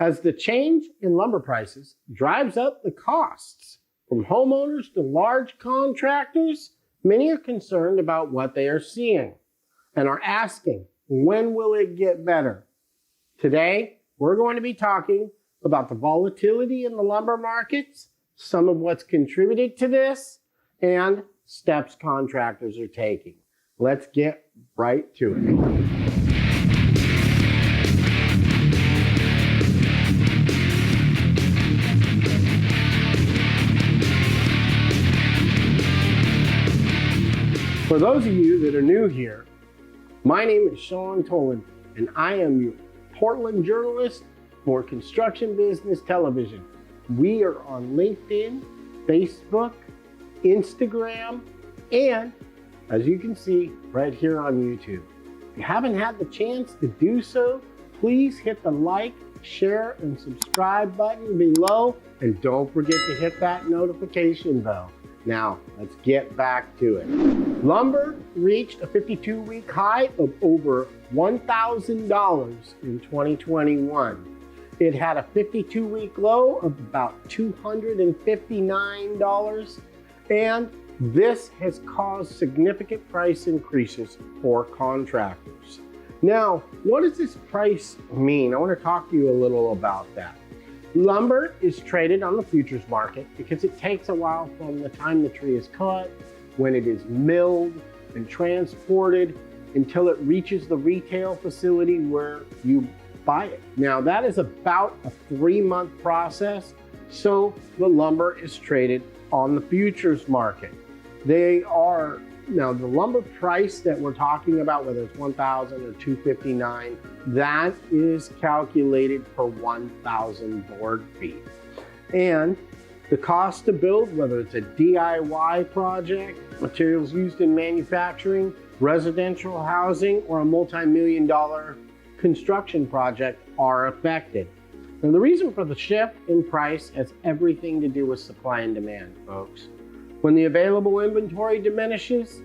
As the change in lumber prices drives up the costs from homeowners to large contractors, many are concerned about what they are seeing and are asking, when will it get better? Today, we're going to be talking about the volatility in the lumber markets, some of what's contributed to this, and steps contractors are taking. Let's get right to it. For those of you that are new here, my name is Sean Tolan, and I am your Portland journalist for Construction Business Television. We are on LinkedIn, Facebook, Instagram, and as you can see right here on YouTube. If you haven't had the chance to do so, please hit the like, share, and subscribe button below, and don't forget to hit that notification bell. Now, let's get back to it. Lumber reached a 52-week high of over $1,000 in 2021. It had a 52-week low of about $259, and this has caused significant price increases for contractors. Now, what does this price mean? I want to talk to you a little about that. Lumber is traded on the futures market because it takes a while from the time the tree is cut, when it is milled and transported, until it reaches the retail facility where you buy it. Now, that is about a 3-month process, so the lumber is traded on the futures market. Now, the lumber price that we're talking about, whether it's $1,000 or $259, that is calculated per 1,000 board feet. And the cost to build, whether it's a DIY project, materials used in manufacturing, residential housing, or a multi-million-dollar construction project, are affected. Now, the reason for the shift in price has everything to do with supply and demand, folks. When the available inventory diminishes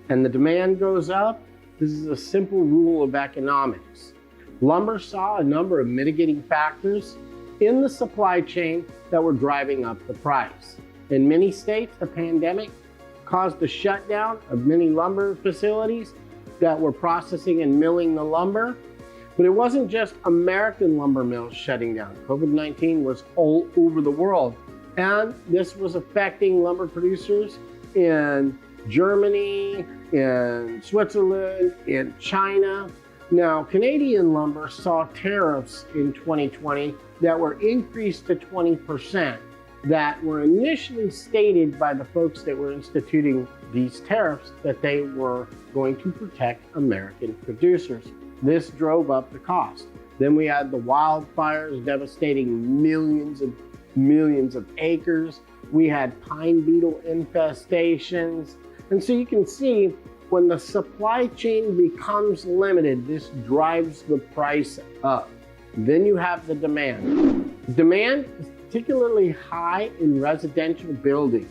and the demand goes up, this is a simple rule of economics. Lumber saw a number of mitigating factors in the supply chain that were driving up the price. In many states, the pandemic caused the shutdown of many lumber facilities that were processing and milling the lumber. But it wasn't just American lumber mills shutting down. COVID-19 was all over the world. And this was affecting lumber producers in Germany, in Switzerland, in China. Now, Canadian lumber saw tariffs in 2020 that were increased to 20%, that were initially stated by the folks that were instituting these tariffs that they were going to protect American producers. This drove up the cost. Then we had the wildfires devastating millions of acres. We had pine beetle infestations. And so you can see when the supply chain becomes limited, this drives the price up. Then you have the demand. Demand is particularly high in residential building.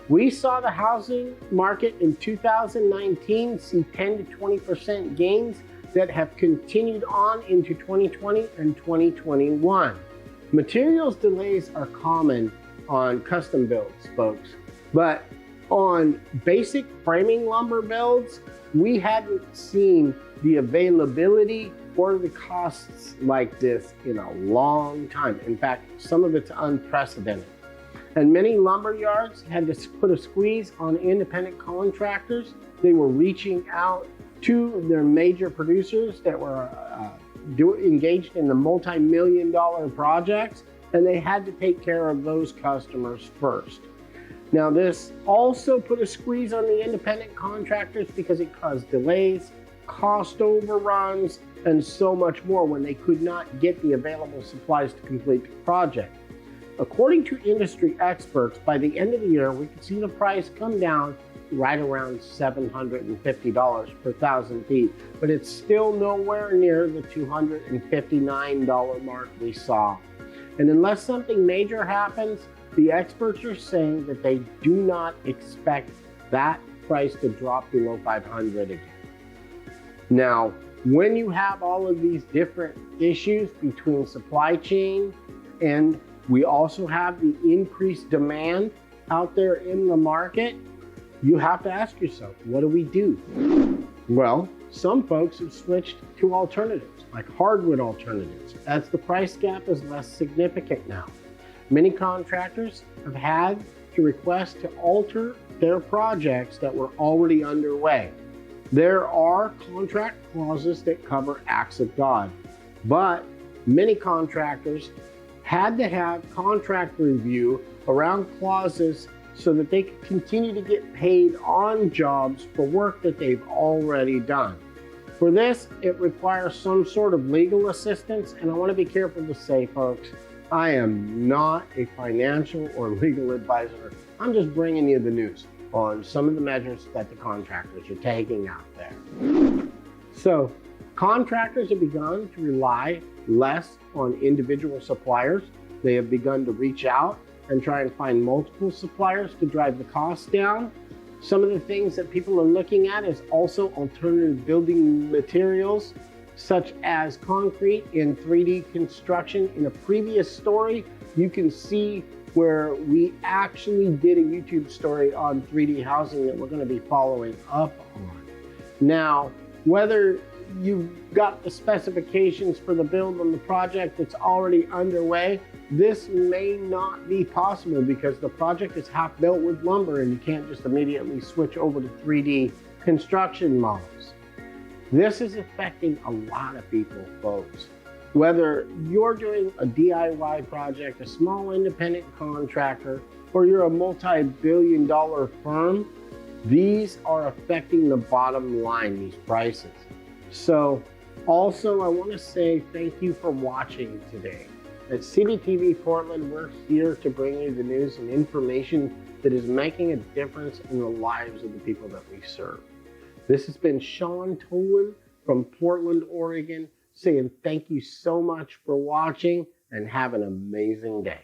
We saw the housing market in 2019 see 10 to 20% gains that have continued on into 2020 and 2021. Materials delays are common on custom builds, folks, but on basic framing lumber builds, we hadn't seen the availability or the costs like this in a long time. In fact, some of it's unprecedented. And many lumber yards had to put a squeeze on independent contractors. They were reaching out to their major producers that were engaged in the multi-million-dollar projects, and they had to take care of those customers first. Now, this also put a squeeze on the independent contractors because it caused delays, cost overruns, and so much more when they could not get the available supplies to complete the project. According to industry experts, by the end of the year, we could see the price come down right around $750 per 1,000 feet, but it's still nowhere near the $259 mark we saw. And unless something major happens, the experts are saying that they do not expect that price to drop below $500 again. Now, when you have all of these different issues between supply chain, and we also have the increased demand out there in the market, you have to ask yourself, what do we do? Well, some folks have switched to alternatives, like hardwood alternatives, as the price gap is less significant now. Many contractors have had to request to alter their projects that were already underway. There are contract clauses that cover acts of God, but many contractors had to have contract review around clauses so that they could continue to get paid on jobs for work that they've already done. For this, it requires some sort of legal assistance, and I want to be careful to say, folks, I am not a financial or legal advisor. I'm just bringing you the news on some of the measures that the contractors are taking out there. So, contractors have begun to rely less on individual suppliers. They have begun to reach out and try and find multiple suppliers to drive the costs down. Some of the things that people are looking at is also alternative building materials, such as concrete in 3D construction. In a previous story, you can see where we actually did a YouTube story on 3D housing that we're going to be following up on. Now, whether you've got the specifications for the build on the project that's already underway, this may not be possible because the project is half built with lumber and you can't just immediately switch over to 3D construction models. This is affecting a lot of people, folks. Whether you're doing a DIY project, a small independent contractor, or you're a multi-billion-dollar firm, these are affecting the bottom line, these prices. So also, I want to say thank you for watching today. At CBTV Portland, we're here to bring you the news and information that is making a difference in the lives of the people that we serve. This has been Sean Tolan from Portland, Oregon, saying thank you so much for watching and have an amazing day.